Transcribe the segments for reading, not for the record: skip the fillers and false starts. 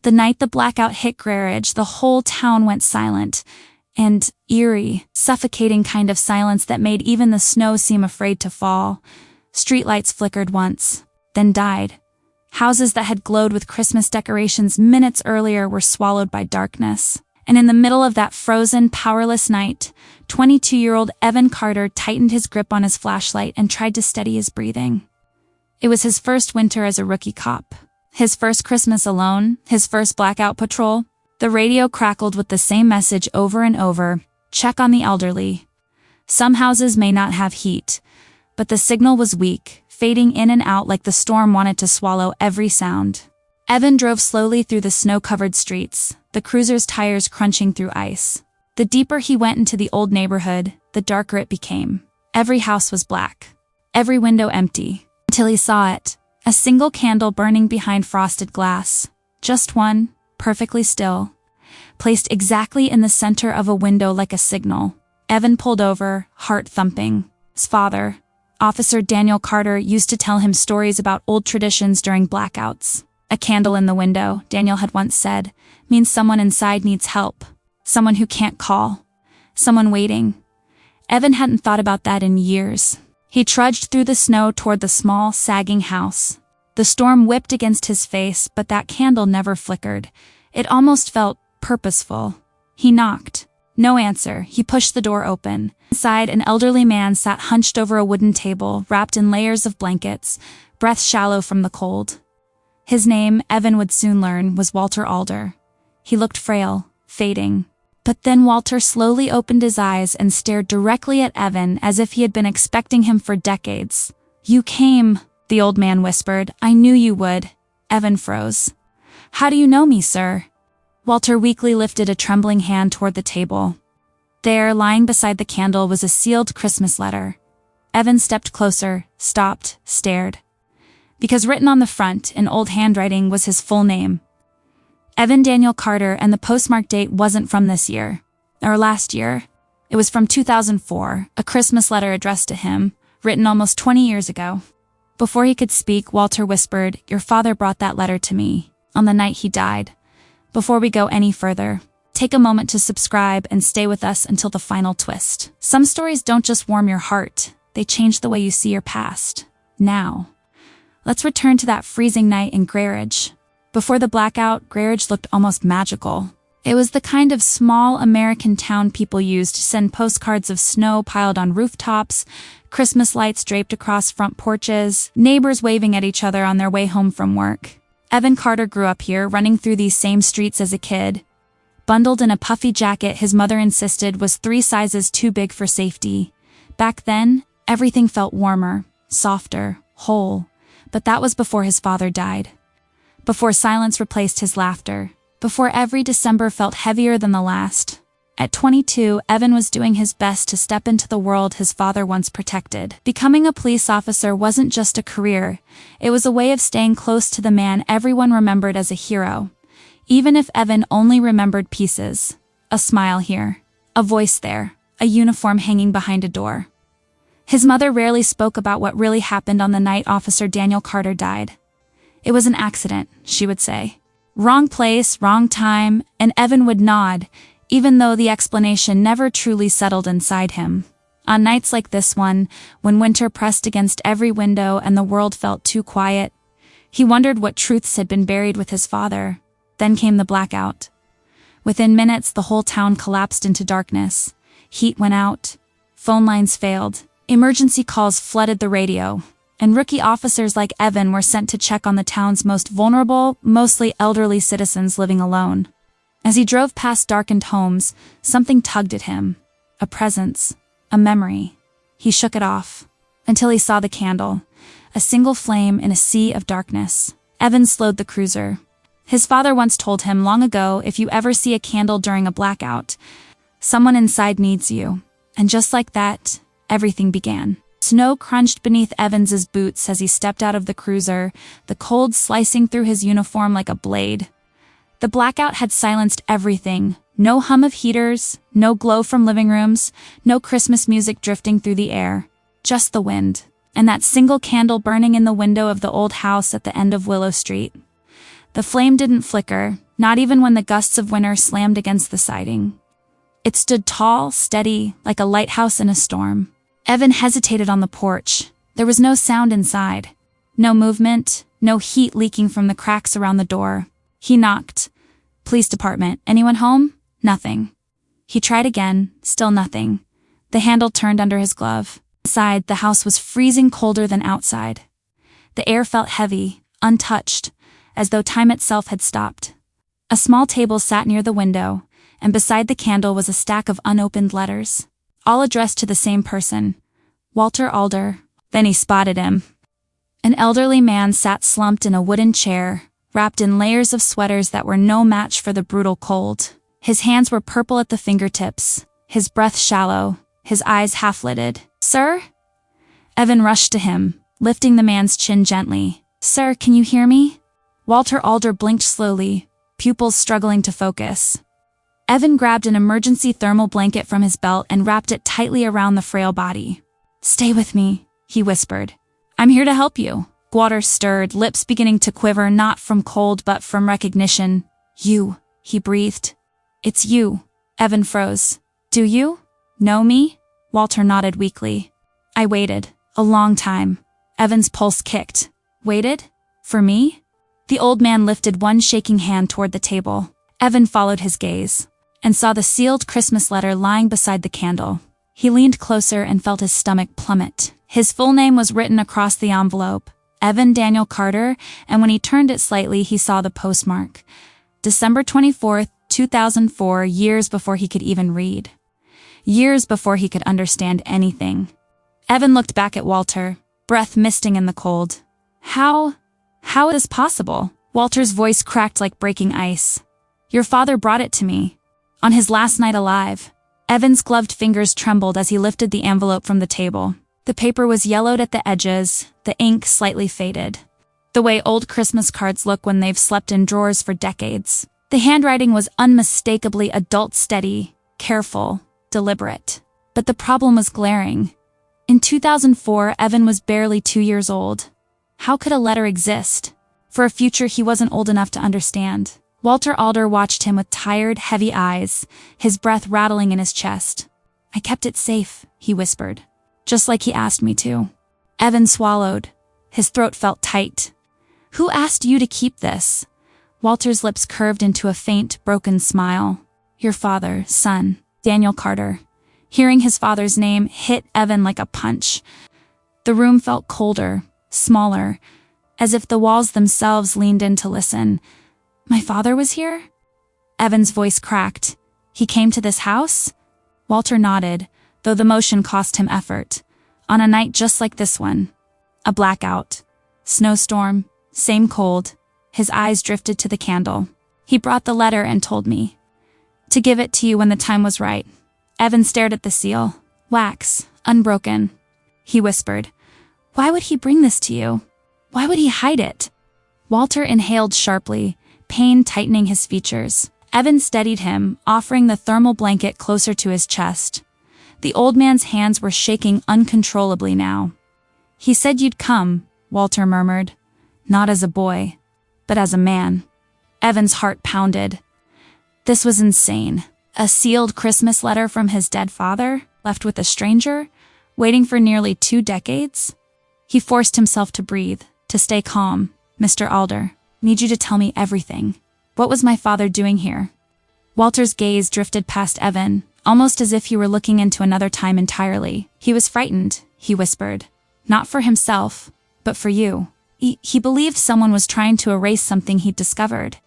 The night the blackout hit Graridge, the whole town went silent. And eerie, suffocating kind of silence that made even the snow seem afraid to fall. Streetlights flickered once, then died. Houses that had glowed with Christmas decorations minutes earlier were swallowed by darkness. And in the middle of that frozen, powerless night, 22-year-old Evan Carter tightened his grip on his flashlight and tried to steady his breathing. It was his first winter as a rookie cop. His first Christmas alone, his first blackout patrol. The radio crackled with the same message over and over: check on the elderly. Some houses may not have heat, but the signal was weak, fading in and out like the storm wanted to swallow every sound. Evan drove slowly through the snow-covered streets, the cruiser's tires crunching through ice. The deeper he went into the old neighborhood, the darker it became. Every house was black, every window empty, until he saw it, a single candle burning behind frosted glass. Just one, perfectly still, placed exactly in the center of a window like a signal. Evan pulled over, heart thumping. His father, Officer Daniel Carter, used to tell him stories about old traditions during blackouts. A candle in the window, Daniel had once said, means someone inside needs help. Someone who can't call. Someone waiting. Evan hadn't thought about that in years. He trudged through the snow toward the small, sagging house. The storm whipped against his face, but that candle never flickered. It almost felt purposeful. He knocked. No answer. He pushed the door open. Inside, an elderly man sat hunched over a wooden table, wrapped in layers of blankets, breath shallow from the cold. His name, Evan would soon learn, was Walter Alder. He looked frail, fading. But then Walter slowly opened his eyes and stared directly at Evan as if he had been expecting him for decades. "You came," the old man whispered. "I knew you would." Evan froze. "How do you know me, sir?" Walter weakly lifted a trembling hand toward the table. There, lying beside the candle, was a sealed Christmas letter. Evan stepped closer, stopped, stared. Because written on the front, in old handwriting, was his full name. Evan Daniel Carter, and the postmark date wasn't from this year, or last year. It was from 2004, a Christmas letter addressed to him, written almost 20 years ago. Before he could speak, Walter whispered, "Your father brought that letter to me, on the night he died." Before we go any further, take a moment to subscribe and stay with us until the final twist. Some stories don't just warm your heart, they change the way you see your past. Now, let's return to that freezing night in Graridge. Before the blackout, Graridge looked almost magical. It was the kind of small American town people used to send postcards of snow piled on rooftops, Christmas lights draped across front porches, neighbors waving at each other on their way home from work. Evan Carter grew up here, running through these same streets as a kid. Bundled in a puffy jacket his mother insisted was 3 sizes too big for safety. Back then, everything felt warmer, softer, whole. But that was before his father died. Before silence replaced his laughter. Before every December felt heavier than the last. At 22, Evan was doing his best to step into the world his father once protected. Becoming a police officer wasn't just a career. It was a way of staying close to the man everyone remembered as a hero. Even if Evan only remembered pieces. A smile here. A voice there. A uniform hanging behind a door. His mother rarely spoke about what really happened on the night Officer Daniel Carter died. "It was an accident," she would say. "Wrong place, wrong time," and Evan would nod, even though the explanation never truly settled inside him. On nights like this one, when winter pressed against every window and the world felt too quiet, he wondered what truths had been buried with his father. Then came the blackout. Within minutes, the whole town collapsed into darkness. Heat went out. Phone lines failed. Emergency calls flooded the radio. And rookie officers like Evan were sent to check on the town's most vulnerable, mostly elderly citizens living alone. As he drove past darkened homes, something tugged at him. A presence. A memory. He shook it off. Until he saw the candle. A single flame in a sea of darkness. Evan slowed the cruiser. His father once told him long ago, if you ever see a candle during a blackout, someone inside needs you. And just like that, everything began. Snow crunched beneath Evans's boots as he stepped out of the cruiser, the cold slicing through his uniform like a blade. The blackout had silenced everything. No hum of heaters, no glow from living rooms, no Christmas music drifting through the air. Just the wind, and that single candle burning in the window of the old house at the end of Willow Street. The flame didn't flicker, not even when the gusts of winter slammed against the siding. It stood tall, steady, like a lighthouse in a storm. Evan hesitated on the porch. There was no sound inside. No movement, no heat leaking from the cracks around the door. He knocked. "Police department. Anyone home?" Nothing. He tried again, still nothing. The handle turned under his glove. Inside, the house was freezing colder than outside. The air felt heavy, untouched, as though time itself had stopped. A small table sat near the window, and beside the candle was a stack of unopened letters, all addressed to the same person, Walter Alder. Then he spotted him. An elderly man sat slumped in a wooden chair, wrapped in layers of sweaters that were no match for the brutal cold. His hands were purple at the fingertips, his breath shallow, his eyes half-lidded. "Sir?" Evan rushed to him, lifting the man's chin gently. "Sir, can you hear me?" Walter Alder blinked slowly, pupils struggling to focus. Evan grabbed an emergency thermal blanket from his belt and wrapped it tightly around the frail body. "Stay with me," he whispered. "I'm here to help you." Walter stirred, lips beginning to quiver not from cold but from recognition. "You," he breathed. "It's you." Evan froze. "Do you know me?" Walter nodded weakly. "I waited. A long time." Evan's pulse kicked. "Waited? For me?" The old man lifted one shaking hand toward the table. Evan followed his gaze, and saw the sealed Christmas letter lying beside the candle. He leaned closer and felt his stomach plummet. His full name was written across the envelope, Evan Daniel Carter, and when he turned it slightly he saw the postmark. December 24th, 2004, years before he could even read. Years before he could understand anything. Evan looked back at Walter, breath misting in the cold. How is this possible?" Walter's voice cracked like breaking ice. "Your father brought it to me. On his last night alive." Evan's gloved fingers trembled as he lifted the envelope from the table. The paper was yellowed at the edges, the ink slightly faded. The way old Christmas cards look when they've slept in drawers for decades. The handwriting was unmistakably adult steady, careful, deliberate. But the problem was glaring. In 2004, Evan was barely 2 years old. How could a letter exist? For a future he wasn't old enough to understand. Walter Alder watched him with tired, heavy eyes, his breath rattling in his chest. "I kept it safe," he whispered. "Just like he asked me to." Evan swallowed. His throat felt tight. "Who asked you to keep this?" Walter's lips curved into a faint, broken smile. "Your father, son, Daniel Carter." Hearing his father's name hit Evan like a punch. The room felt colder, smaller, as if the walls themselves leaned in to listen. "My father was here?" Evan's voice cracked. "He came to this house?" Walter nodded, though the motion cost him effort. On a night just like this one. A blackout. Snowstorm. Same cold. His eyes drifted to the candle. "He brought the letter and told me to give it to you when the time was right." Evan stared at the seal. "Wax. Unbroken." He whispered. "Why would he bring this to you? Why would he hide it?" Walter inhaled sharply, pain tightening his features. Evan steadied him, offering the thermal blanket closer to his chest. The old man's hands were shaking uncontrollably now. "He said you'd come," Walter murmured. "Not as a boy, but as a man." Evan's heart pounded. This was insane. A sealed Christmas letter from his dead father, left with a stranger, waiting for nearly 2 decades? He forced himself to breathe, to stay calm. "Mr. Alder, need you to tell me everything. What was my father doing here?" Walter's gaze drifted past Evan, almost as if he were looking into another time entirely. "He was frightened," he whispered. "Not for himself, but for you. He believed someone was trying to erase something he'd discovered.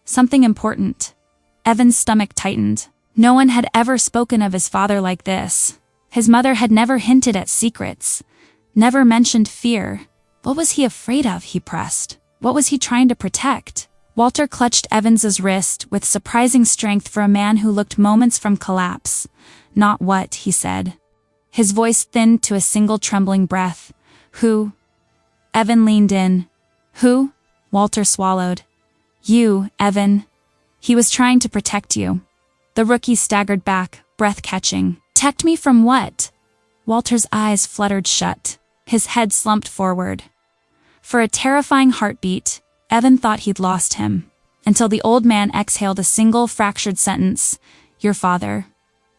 Something important." Evan's stomach tightened. No one had ever spoken of his father like this. His mother had never hinted at secrets, never mentioned fear. What was he afraid of, he pressed? What was he trying to protect? Walter clutched Evans's wrist with surprising strength for a man who looked moments from collapse. "Not what," he said. His voice thinned to a single trembling breath. "Who?" Evan leaned in. "Who?" Walter swallowed. "You, Evan. He was trying to protect you." The rookie staggered back, breath catching. "Protect me from what?" Walter's eyes fluttered shut. His head slumped forward. For a terrifying heartbeat, Evan thought he'd lost him. until the old man exhaled a single fractured sentence. Your father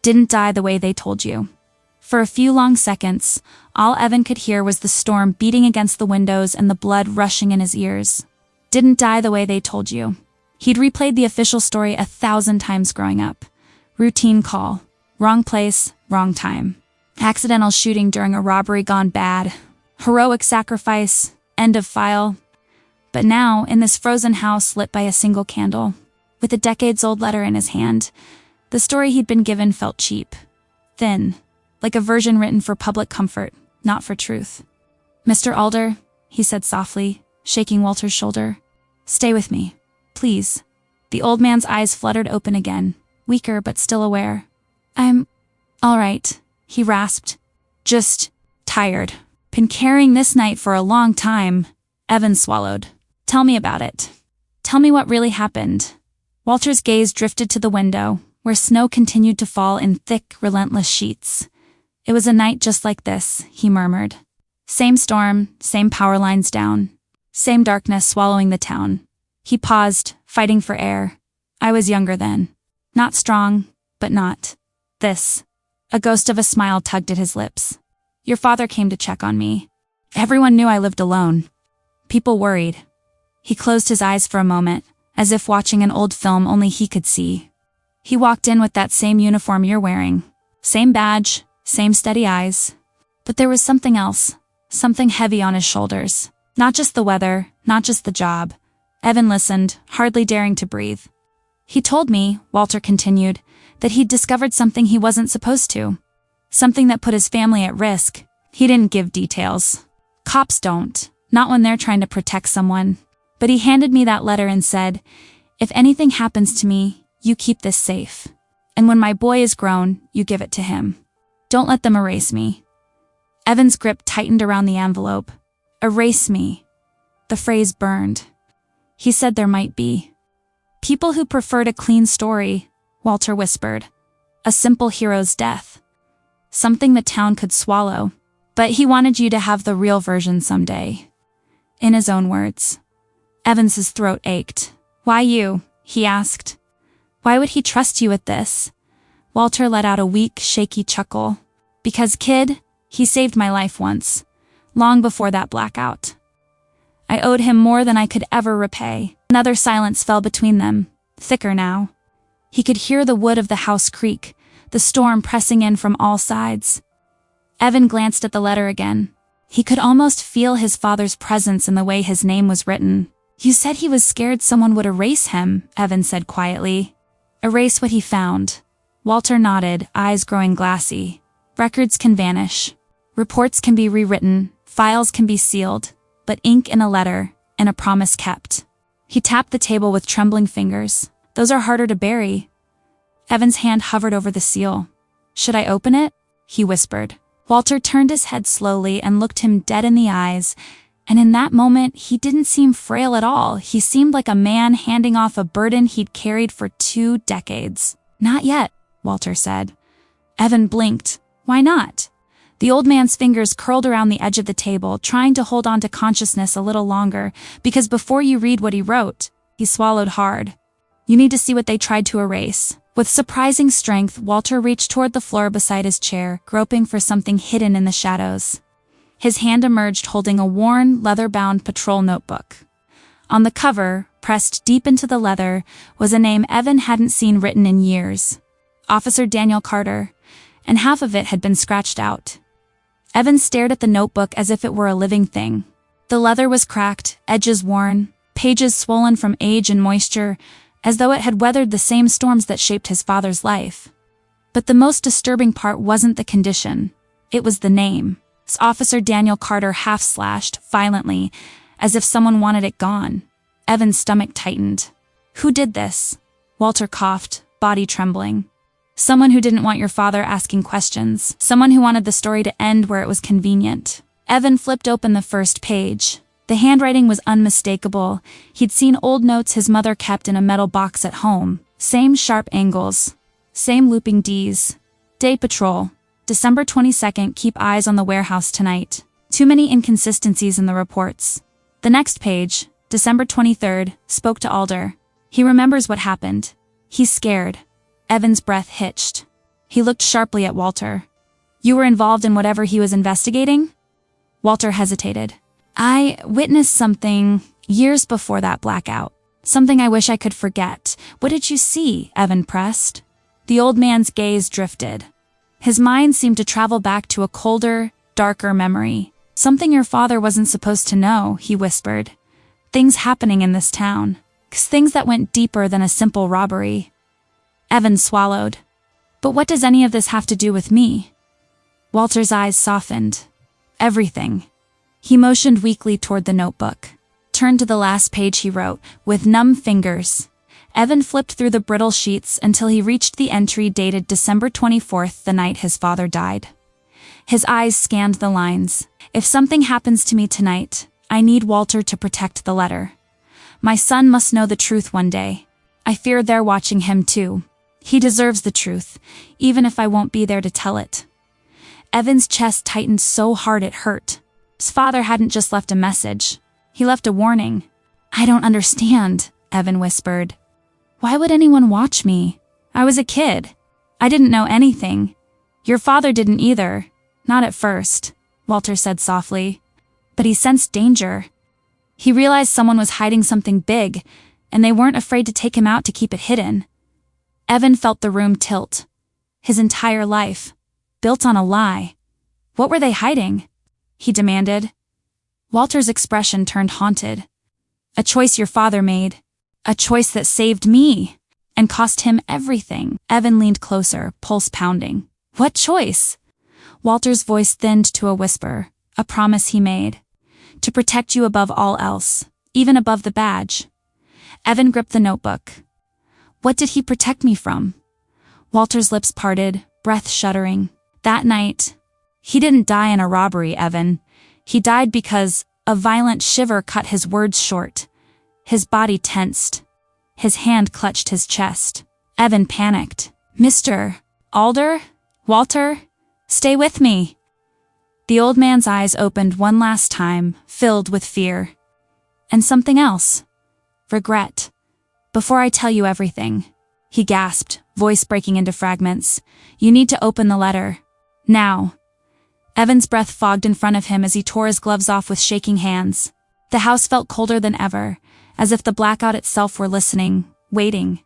didn't die the way they told you. For a few long seconds, all Evan could hear was the storm beating against the windows and the blood rushing in his ears. Didn't die the way they told you. He'd replayed the official story 1,000 times growing up. Routine call. Wrong place, wrong time. Accidental shooting during a robbery gone bad. Heroic sacrifice, end of file. But now, in this frozen house lit by a single candle, with a decades-old letter in his hand, the story he'd been given felt cheap. Thin. Like a version written for public comfort, not for truth. Mr. Alder, he said softly, shaking Walter's shoulder. Stay with me, please. The old man's eyes fluttered open again, weaker but still aware. I'm all right, he rasped. Just tired. Been carrying this night for a long time. Evan swallowed. Tell me about it. Tell me what really happened. Walter's gaze drifted to the window, where snow continued to fall in thick, relentless sheets. It was a night just like this, he murmured. Same storm, same power lines down. Same darkness swallowing the town. He paused, fighting for air. I was younger then. Not strong, but not. This. A ghost of a smile tugged at his lips. Your father came to check on me. Everyone knew I lived alone. People worried. He closed his eyes for a moment, as if watching an old film only he could see. He walked in with that same uniform you're wearing. Same badge. Same steady eyes. But there was something else, something heavy on his shoulders. Not just the weather, not just the job. Evan listened, hardly daring to breathe. He told me, Walter continued, that he'd discovered something he wasn't supposed to. Something that put his family at risk. He didn't give details. Cops don't, not when they're trying to protect someone. But he handed me that letter and said, if anything happens to me, you keep this safe. And when my boy is grown, you give it to him. Don't let them erase me. Evan's grip tightened around the envelope. Erase me. The phrase burned. He said there might be people who preferred a clean story, Walter whispered. A simple hero's death. Something the town could swallow. But he wanted you to have the real version someday. In his own words. Evans's throat ached. Why you? He asked. Why would he trust you with this? Walter let out a weak, shaky chuckle. Because, kid, he saved my life once. Long before that blackout. I owed him more than I could ever repay. Another silence fell between them, thicker now. He could hear the wood of the house creak, the storm pressing in from all sides. Evan glanced at the letter again. He could almost feel his father's presence in the way his name was written. You said he was scared someone would erase him, Evan said quietly. Erase what he found. Walter nodded, eyes growing glassy. Records can vanish. Reports can be rewritten. Files can be sealed. But ink in a letter, and a promise kept. He tapped the table with trembling fingers. Those are harder to bury. Evan's hand hovered over the seal. Should I open it? He whispered. Walter turned his head slowly and looked him dead in the eyes, and in that moment he didn't seem frail at all. He seemed like a man handing off a burden he'd carried for 2 decades. Not yet, Walter said. Evan blinked. Why not? The old man's fingers curled around the edge of the table, trying to hold on to consciousness a little longer, because before you read what he wrote, he swallowed hard. You need to see what they tried to erase. With surprising strength, Walter reached toward the floor beside his chair, groping for something hidden in the shadows. His hand emerged holding a worn, leather-bound patrol notebook. On the cover, pressed deep into the leather, was a name Evan hadn't seen written in years. Officer Daniel Carter, and half of it had been scratched out. Evan stared at the notebook as if it were a living thing. The leather was cracked, edges worn, pages swollen from age and moisture, as though it had weathered the same storms that shaped his father's life. But the most disturbing part wasn't the condition. It was the name. Officer Daniel Carter half-slashed, violently, as if someone wanted it gone. Evan's stomach tightened. Who did this? Walter coughed, body trembling. Someone who didn't want your father asking questions. Someone who wanted the story to end where it was convenient. Evan flipped open the first page. The handwriting was unmistakable. He'd seen old notes his mother kept in a metal box at home. Same sharp angles. Same looping Ds. Day Patrol. December 22nd, keep eyes on the warehouse tonight. Too many inconsistencies in the reports. The next page, December 23rd, spoke to Alder. He remembers what happened. He's scared. Evan's breath hitched. He looked sharply at Walter. You were involved in whatever he was investigating? Walter hesitated. I witnessed something years before that blackout. Something I wish I could forget. What did you see? Evan pressed. The old man's gaze drifted. His mind seemed to travel back to a colder, darker memory. Something your father wasn't supposed to know, he whispered. Things happening in this town. Things that went deeper than a simple robbery. Evan swallowed. But what does any of this have to do with me? Walter's eyes softened. Everything. He motioned weakly toward the notebook. Turned to the last page he wrote, with numb fingers. Evan flipped through the brittle sheets until he reached the entry dated December 24th, the night his father died. His eyes scanned the lines. If something happens to me tonight, I need Walter to protect the letter. My son must know the truth one day. I fear they're watching him too. He deserves the truth, even if I won't be there to tell it. Evan's chest tightened so hard it hurt. His father hadn't just left a message. He left a warning. I don't understand, Evan whispered. Why would anyone watch me? I was a kid. I didn't know anything. Your father didn't either. Not at first, Walter said softly. But he sensed danger. He realized someone was hiding something big, and they weren't afraid to take him out to keep it hidden. Evan felt the room tilt. His entire life, built on a lie. What were they hiding? He demanded. Walter's expression turned haunted. A choice your father made. A choice that saved me, and cost him everything. Evan leaned closer, pulse pounding. What choice? Walter's voice thinned to a whisper, a promise he made. To protect you above all else, even above the badge. Evan gripped the notebook. What did he protect me from? Walter's lips parted, breath shuddering. That night, he didn't die in a robbery, Evan. He died because a violent shiver cut his words short. His body tensed. His hand clutched his chest. Evan panicked. Mr. Alder? Walter? Stay with me. The old man's eyes opened one last time, filled with fear. And something else. Regret. Before I tell you everything, he gasped, voice breaking into fragments. You need to open the letter. Now. Evan's breath fogged in front of him as he tore his gloves off with shaking hands. The house felt colder than ever, as if the blackout itself were listening, waiting.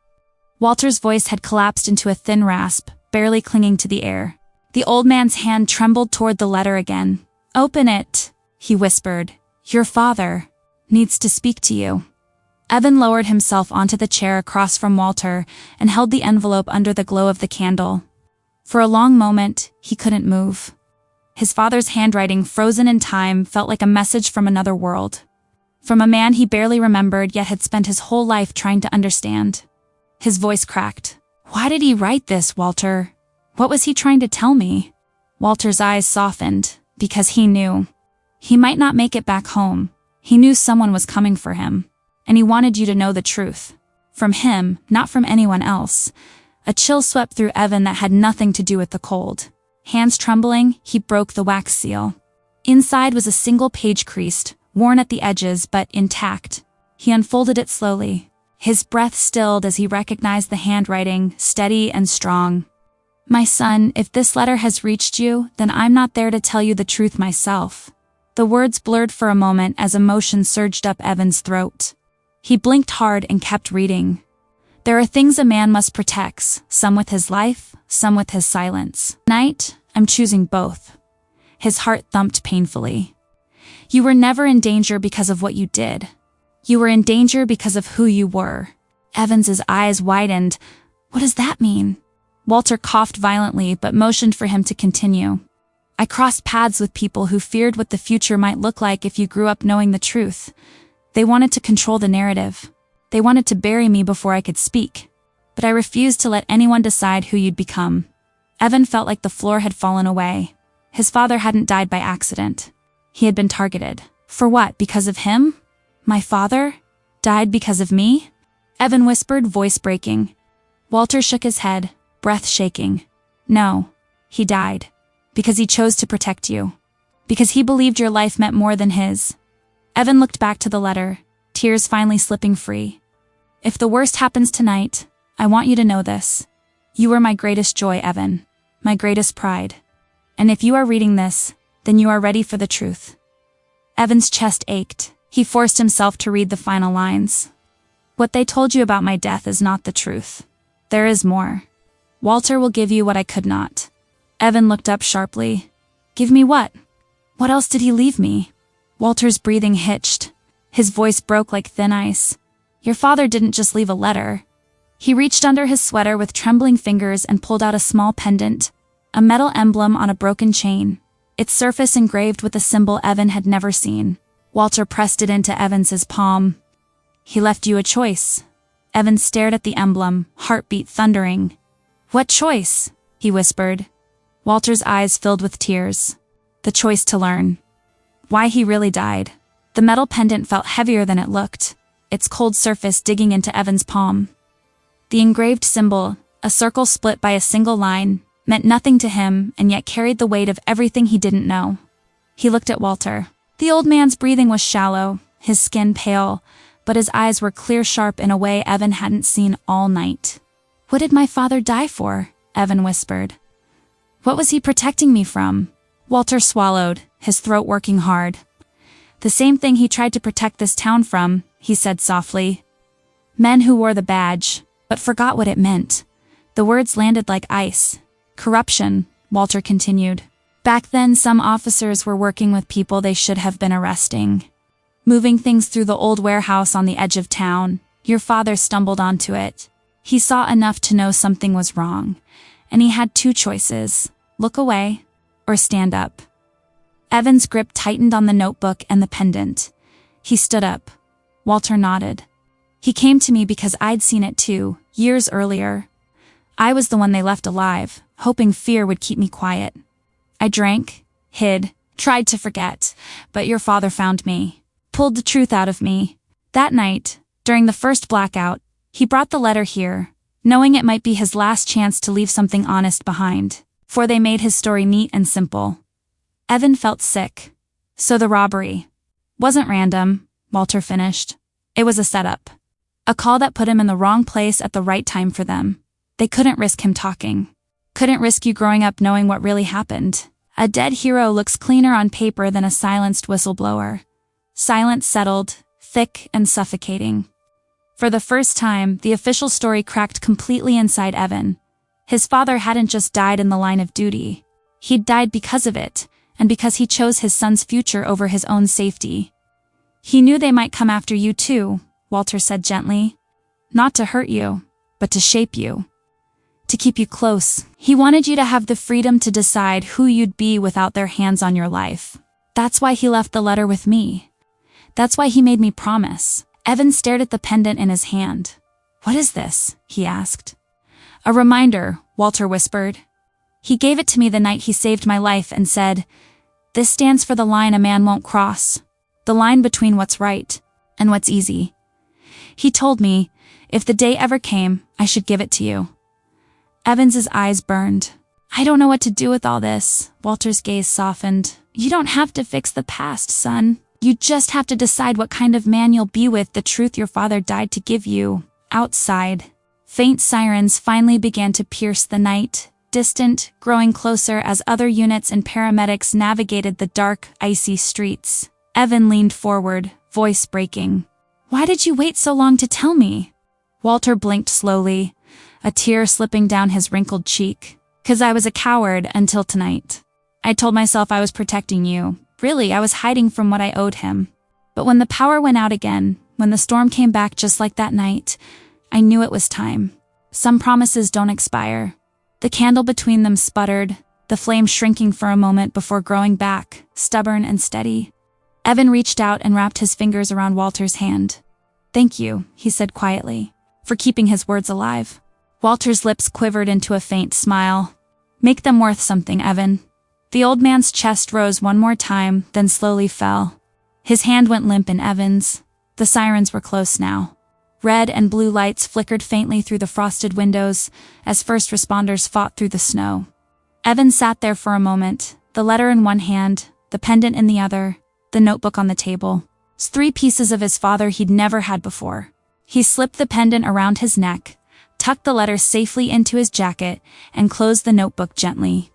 Walter's voice had collapsed into a thin rasp, barely clinging to the air. The old man's hand trembled toward the letter again. Open it, he whispered. Your father needs to speak to you. Evan lowered himself onto the chair across from Walter and held the envelope under the glow of the candle. For a long moment, he couldn't move. His father's handwriting, frozen in time, felt like a message from another world. From a man he barely remembered yet had spent his whole life trying to understand. His voice cracked. Why did he write this, Walter? What was he trying to tell me? Walter's eyes softened, because he knew. He might not make it back home. He knew someone was coming for him. And he wanted you to know the truth. From him, not from anyone else. A chill swept through Evan that had nothing to do with the cold. Hands trembling, he broke the wax seal. Inside was a single page creased, worn at the edges but intact. He unfolded it slowly. His breath stilled as he recognized the handwriting, steady and strong. My son, if this letter has reached you, then I'm not there to tell you the truth myself. The words blurred for a moment as emotion surged up Evan's throat. He blinked hard and kept reading. There are things a man must protect, some with his life, some with his silence. Tonight, I'm choosing both. His heart thumped painfully. You were never in danger because of what you did. You were in danger because of who you were. Evans's eyes widened. What does that mean? Walter coughed violently but motioned for him to continue. I crossed paths with people who feared what the future might look like if you grew up knowing the truth. They wanted to control the narrative. They wanted to bury me before I could speak. But I refused to let anyone decide who you'd become. Evan felt like the floor had fallen away. His father hadn't died by accident. He had been targeted. For what? Because of him? My father? Died because of me? Evan whispered, voice breaking. Walter shook his head, breath shaking. No, he died. Because he chose to protect you. Because he believed your life meant more than his. Evan looked back to the letter, tears finally slipping free. If the worst happens tonight, I want you to know this. You are my greatest joy, Evan. My greatest pride. And if you are reading this, then you are ready for the truth. Evan's chest ached. He forced himself to read the final lines. What they told you about my death is not the truth. There is more. Walter will give you what I could not. Evan looked up sharply. Give me what? What else did he leave me? Walter's breathing hitched. His voice broke like thin ice. Your father didn't just leave a letter. He reached under his sweater with trembling fingers and pulled out a small pendant, a metal emblem on a broken chain, its surface engraved with a symbol Evan had never seen. Walter pressed it into Evans's palm. He left you a choice. Evan stared at the emblem, heartbeat thundering. What choice? He whispered. Walter's eyes filled with tears. The choice to learn. Why he really died. The metal pendant felt heavier than it looked, its cold surface digging into Evan's palm. The engraved symbol, a circle split by a single line, meant nothing to him and yet carried the weight of everything he didn't know. He looked at Walter. The old man's breathing was shallow, his skin pale, but his eyes were clear-sharp in a way Evan hadn't seen all night. What did my father die for? Evan whispered. What was he protecting me from? Walter swallowed, his throat working hard. The same thing he tried to protect this town from, he said softly. Men who wore the badge, but forgot what it meant. The words landed like ice. Corruption, Walter continued. Back then, some officers were working with people they should have been arresting. Moving things through the old warehouse on the edge of town, your father stumbled onto it. He saw enough to know something was wrong, and he had two choices, look away or stand up. Evan's grip tightened on the notebook and the pendant. He stood up. Walter nodded. He came to me because I'd seen it too, years earlier. I was the one they left alive, hoping fear would keep me quiet. I drank, hid, tried to forget, but your father found me. Pulled the truth out of me. That night, during the first blackout, he brought the letter here, knowing it might be his last chance to leave something honest behind, for they made his story neat and simple. Evan felt sick. So the robbery wasn't random, Walter finished. It was a setup. A call that put him in the wrong place at the right time for them. They couldn't risk him talking. Couldn't risk you growing up knowing what really happened. A dead hero looks cleaner on paper than a silenced whistleblower. Silence settled, thick and suffocating. For the first time, the official story cracked completely inside Evan. His father hadn't just died in the line of duty. He'd died because of it, and because he chose his son's future over his own safety. He knew they might come after you too, Walter said gently. Not to hurt you, but to shape you. To keep you close. He wanted you to have the freedom to decide who you'd be without their hands on your life. That's why he left the letter with me. That's why he made me promise. Evan stared at the pendant in his hand. What is this? He asked. A reminder, Walter whispered. He gave it to me the night he saved my life and said, this stands for the line a man won't cross. The line between what's right and what's easy. He told me, if the day ever came, I should give it to you. Evans's eyes burned. I don't know what to do with all this. Walter's gaze softened. You don't have to fix the past, son. You just have to decide what kind of man you'll be with the truth your father died to give you. Outside. Faint sirens finally began to pierce the night, distant, growing closer as other units and paramedics navigated the dark, icy streets. Evan leaned forward, voice breaking. Why did you wait so long to tell me? Walter blinked slowly, a tear slipping down his wrinkled cheek. 'Cause I was a coward until tonight. I told myself I was protecting you. Really, I was hiding from what I owed him. But when the power went out again, when the storm came back just like that night, I knew it was time. Some promises don't expire. The candle between them sputtered, the flame shrinking for a moment before growing back, stubborn and steady. Evan reached out and wrapped his fingers around Walter's hand. Thank you, he said quietly, for keeping his words alive. Walter's lips quivered into a faint smile. Make them worth something, Evan. The old man's chest rose one more time, then slowly fell. His hand went limp in Evan's. The sirens were close now. Red and blue lights flickered faintly through the frosted windows as first responders fought through the snow. Evan sat there for a moment, the letter in one hand, the pendant in the other, the notebook on the table. 3 pieces of his father he'd never had before. He slipped the pendant around his neck, tucked the letter safely into his jacket, and closed the notebook gently.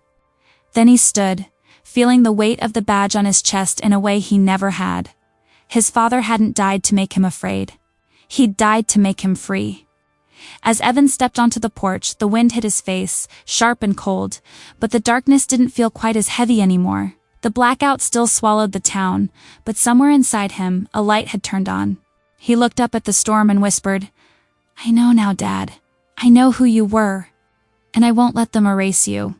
Then he stood, feeling the weight of the badge on his chest in a way he never had. His father hadn't died to make him afraid. He'd died to make him free. As Evan stepped onto the porch, the wind hit his face, sharp and cold, but the darkness didn't feel quite as heavy anymore. The blackout still swallowed the town, but somewhere inside him, a light had turned on. He looked up at the storm and whispered, "I know now, Dad. I know who you were, and I won't let them erase you."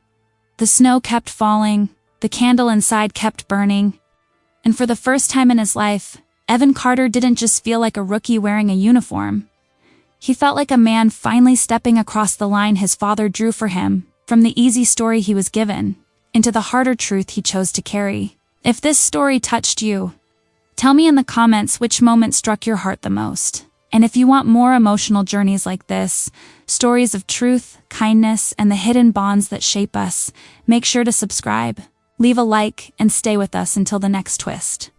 The snow kept falling, the candle inside kept burning, and for the first time in his life, Evan Carter didn't just feel like a rookie wearing a uniform. He felt like a man finally stepping across the line his father drew for him, from the easy story he was given, into the harder truth he chose to carry. If this story touched you, tell me in the comments which moment struck your heart the most. And if you want more emotional journeys like this, stories of truth, kindness, and the hidden bonds that shape us, make sure to subscribe, leave a like, and stay with us until the next twist.